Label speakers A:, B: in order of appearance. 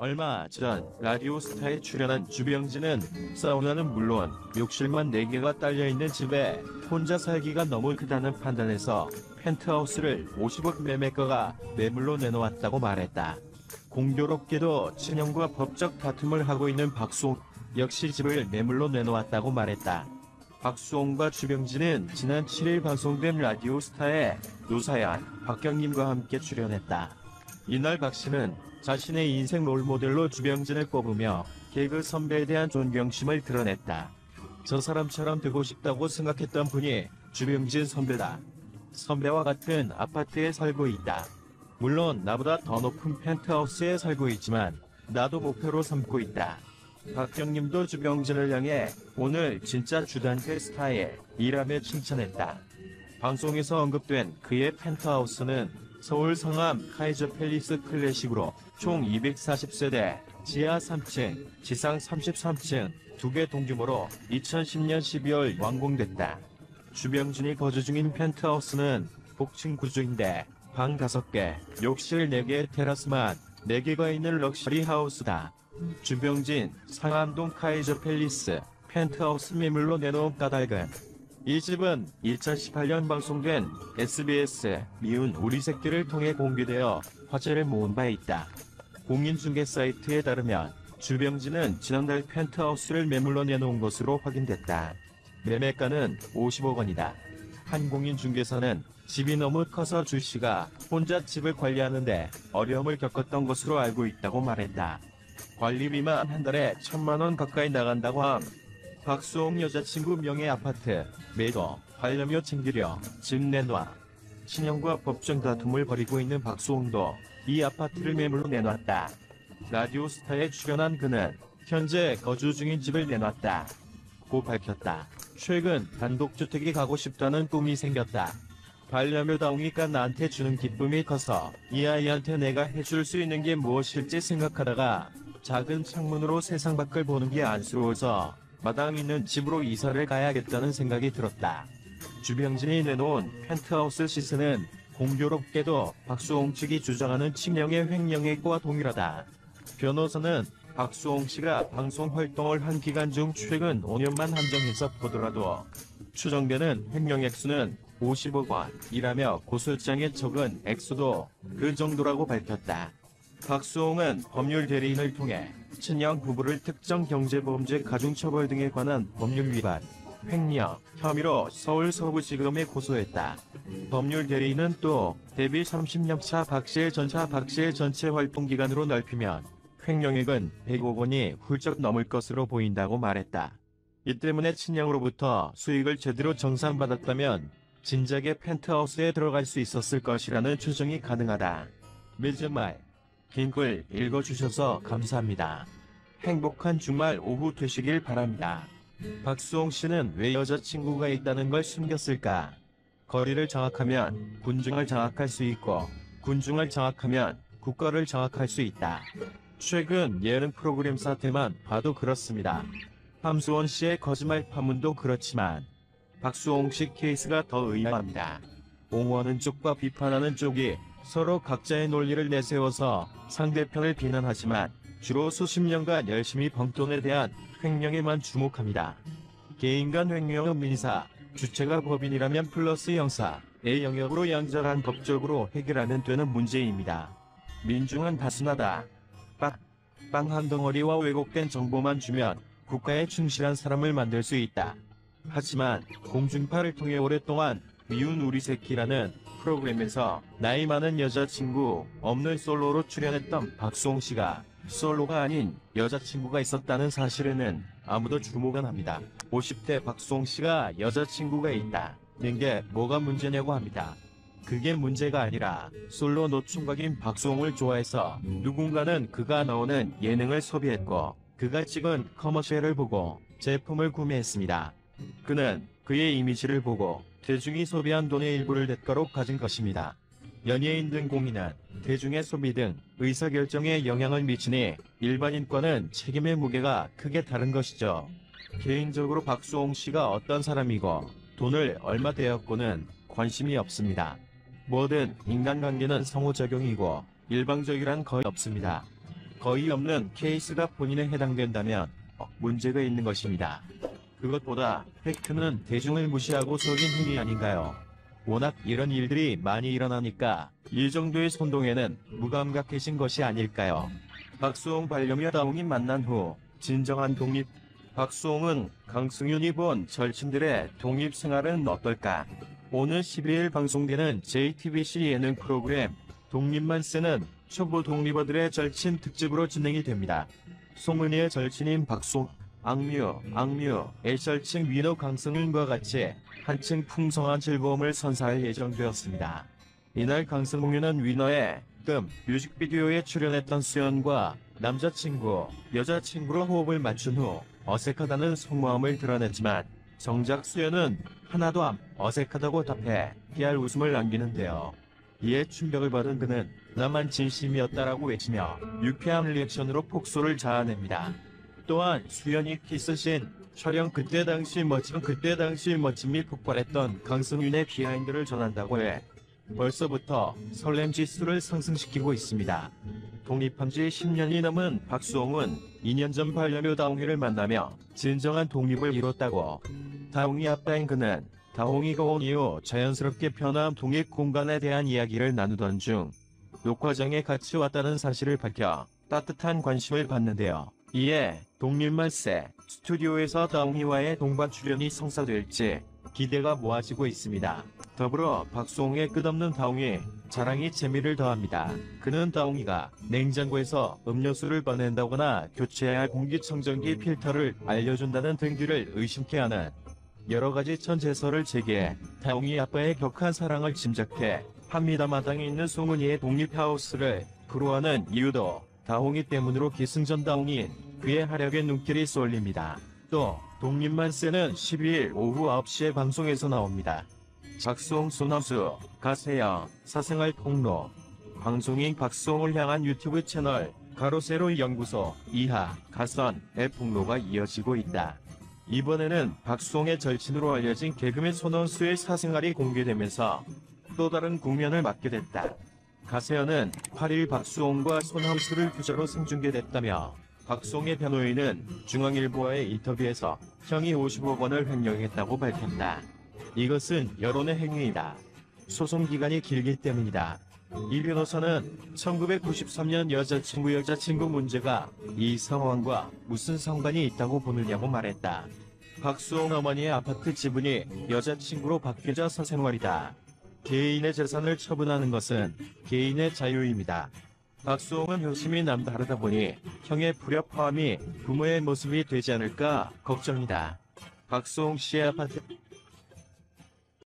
A: 얼마 전 라디오스타에 출연한 주병진은 사우나는 물론 욕실만 4개가 딸려있는 집에 혼자 살기가 너무 크다는 판단에서 펜트하우스를 50억 매매가가 매물로 내놓았다고 말했다. 공교롭게도 친형과 법적 다툼을 하고 있는 박수홍 역시 집을 매물로 내놓았다고 말했다. 박수홍과 주병진은 지난 7일 방송된 라디오스타에 노사연, 박경림과 함께 출연했다. 이날 박씨는 자신의 인생 롤모델로 주병진을 꼽으며 개그 선배에 대한 존경심을 드러냈다. 저 사람처럼 되고 싶다고 생각했던 분이 주병진 선배다. 선배와 같은 아파트에 살고 있다. 물론 나보다 더 높은 펜트하우스에 살고 있지만 나도 목표로 삼고 있다. 박경림도 주병진을 향해 오늘 진짜 주단태 스타일이라며 칭찬했다. 방송에서 언급된 그의 펜트하우스는 서울 성암 카이저 팰리스 클래식으로 총 240세대, 지하 3층, 지상 33층, 2개 동규모로 2010년 12월 완공됐다. 주병진이 거주 중인 펜트하우스는 복층 구조인데 방 5개, 욕실 4개, 테라스만 4개가 있는 럭셔리 하우스다. 주병진, 상암동 카이저 팰리스, 펜트하우스 매물로 내놓은 까닭은 이 집은 2018년 방송된 SBS 미운 우리 새끼를 통해 공개되어 화제를 모은 바 있다. 공인중개 사이트에 따르면 주병진은 지난달 펜트하우스를 매물로 내놓은 것으로 확인됐다. 매매가는 50억 원이다. 한 공인중개사는 집이 너무 커서 주 씨가 혼자 집을 관리하는데 어려움을 겪었던 것으로 알고 있다고 말했다. 관리비만 한 달에 1,000만 원 가까이 나간다고 함. 박수홍 여자친구 명의 아파트 매도 하려며 챙기려 집 내놔. 친형과 법정 다툼을 벌이고 있는 박수홍도 이 아파트를 매물로 내놨다. 라디오스타에 출연한 그는 현재 거주 중인 집을 내놨다 고 밝혔다. 최근 단독주택에 가고 싶다는 꿈이 생겼다. 반려묘다옹이가 나한테 주는 기쁨이 커서 이 아이한테 내가 해줄 수 있는 게 무엇일지 생각하다가 작은 창문으로 세상 밖을 보는 게 안쓰러워서 마당 있는 집으로 이사를 가야겠다는 생각이 들었다. 주병진이 내놓은 펜트하우스 시세는 공교롭게도 박수홍 측이 주장하는 친형의 횡령액과 동일하다. 변호사는 박수홍 씨가 방송 활동을 한 기간 중 최근 5년만 한정해서 보더라도 추정되는 횡령 액수는 50억 원이라며 고소장에 적은 액수도 그 정도라고 밝혔다. 박수홍은 법률 대리인을 통해 친형 부부를 특정 경제범죄 가중처벌 등에 관한 법률 위반, 횡령 혐의로 서울 서부지검에 고소했다. 법률 대리인은 또 데뷔 30년차 박씨의 전체 활동기간으로 넓히면 횡령액은 100억 원이 훌쩍 넘을 것으로 보인다고 말했다. 이 때문에 친형으로부터 수익을 제대로 정산받았다면 진작에 펜트하우스에 들어갈 수 있었을 것이라는 추정이 가능하다. 매주 말 긴 글 읽어주셔서 감사합니다. 행복한 주말 오후 되시길 바랍니다. 박수홍 씨는 왜 여자친구가 있다는 걸 숨겼을까? 거리를 장악하면 군중을 장악할 수 있고 군중을 장악하면 국가를 장악할 수 있다. 최근 예능 프로그램 사태만 봐도 그렇습니다. 함수원 씨의 거짓말 파문도 그렇지만 박수홍 씨 케이스가 더 의아합니다. 옹호하는 쪽과 비판하는 쪽이 서로 각자의 논리를 내세워서 상대편을 비난하지만 주로 수십 년간 열심히 번 돈에 대한 횡령에만 주목합니다. 개인 간 횡령은 민사, 주체가 법인이라면 플러스 형사의 영역으로 양자간 법적으로 해결하면 되는 문제입니다. 민중은 단순하다. 빵 한 덩어리와 왜곡된 정보만 주면 국가에 충실한 사람을 만들 수 있다. 하지만 공중파를 통해 오랫동안 미운 우리 새끼라는 프로그램에서 나이 많은 여자친구 없는 솔로로 출연했던 박수홍 씨가 솔로가 아닌 여자친구가 있었다는 사실에는 아무도 주목 안 합니다. 50대 박수홍 씨가 여자친구가 있다는 게 뭐가 문제냐고 합니다. 그게 문제가 아니라 솔로 노총각인 박수홍을 좋아해서 누군가는 그가 나오는 예능을 소비했고 그가 찍은 커머셜을 보고 제품을 구매했습니다. 그는 그의 이미지를 보고 대중이 소비한 돈의 일부를 대가로 가진 것입니다. 연예인 등 공인은 대중의 소비 등 의사결정에 영향을 미치니 일반인과는 책임의 무게가 크게 다른 것이죠. 개인적으로 박수홍 씨가 어떤 사람이고 돈을 얼마 되었고는 관심이 없습니다. 뭐든 인간관계는 상호작용이고 일방적이란 거의 없습니다. 거의 없는 케이스가 본인에 해당된다면 문제가 있는 것입니다. 그것보다 팩트는 대중을 무시하고 속인 행위 아닌가요? 워낙 이런 일들이 많이 일어나니까 이 정도의 선동에는 무감각해진 것이 아닐까요? 박수홍 반려묘 다홍이 만난 후 진정한 독립. 박수홍은 강승윤이 본 절친들의 독립 생활은 어떨까? 오늘 12일 방송되는 JTBC 예능 프로그램 독립만세는 초보 독립어들의 절친 특집으로 진행이 됩니다. 송은이의 절친인 박수홍, 악뮤의 절친 위너 강승윤과 같이 한층 풍성한 즐거움을 선사할 예정되었습니다. 이날 강승윤은 위너의 뮤직비디오에 출연했던 수연과 남자친구, 여자친구로 호흡을 맞춘 후 어색하다는 속마음을 드러냈지만 정작 수연은 하나도 안 어색하다고 답해 희할 웃음을 남기는데요. 이에 충격을 받은 그는 나만 진심이었다라고 외치며 유쾌한 리액션으로 폭소를 자아냅니다. 또한 수연이 키스신 촬영 그때 당시 멋짐이 폭발했던 강승윤의 비하인드를 전한다고 해 벌써부터 설렘 지수를 상승시키고 있습니다. 독립한 지 10년이 넘은 박수홍은 2년 전 반려묘 다홍이를 만나며 진정한 독립을 이뤘다고. 다홍이 아빠인 그는 다홍이가 온 이후 자연스럽게 변화한 독립 공간에 대한 이야기를 나누던 중 녹화장에 같이 왔다는 사실을 밝혀 따뜻한 관심을 받는데요. 이에 독립만세 스튜디오에서 다홍이와의 동반 출연이 성사될지 기대가 모아지고 있습니다. 더불어 박수홍의 끝없는 다홍이 자랑이 재미를 더합니다. 그는 다홍이가 냉장고에서 음료수를 꺼낸다거나 교체해야 할 공기청정기 필터를 알려준다는 등들을 의심케 하는 여러가지 천재설을 제기해 다홍이 아빠의 격한 사랑을 짐작해 한미다마당에 있는 송은이의 독립하우스를 부러워하는 이유도 다홍이 때문으로 기승전 다홍이인 그의 활약에 눈길이 쏠립니다. 또 독립만세는 12일 오후 9시에 방송에서 나옵니다. 박수홍 소남수, 가세영, 사생활 폭로. 방송인 박수홍을 향한 유튜브 채널 가로세로 연구소 이하 가선의 폭로가 이어지고 있다. 이번에는 박수홍의 절친으로 알려진 개그맨 손원수의 사생활이 공개되면서 또 다른 국면을 맞게 됐다. 가세현은 8일 박수홍과 손원수를 규제로 생중계됐다며 박수홍의 변호인은 중앙일보와의 인터뷰에서 형이 50억 원을 횡령했다고 밝혔다. 이것은 여론의 행위이다. 소송 기간이 길기 때문이다. 이 변호사는 1993년 여자친구 문제가 이 상황과 무슨 상관이 있다고 보느냐고 말했다. 박수홍 어머니의 아파트 지분이 여자친구로 바뀌자 사생활이다. 개인의 재산을 처분하는 것은 개인의 자유입니다. 박수홍은 효심이 남다르다 보니 형의 불협화음이 부모의 모습이 되지 않을까 걱정이다. 박수홍 씨의 아파트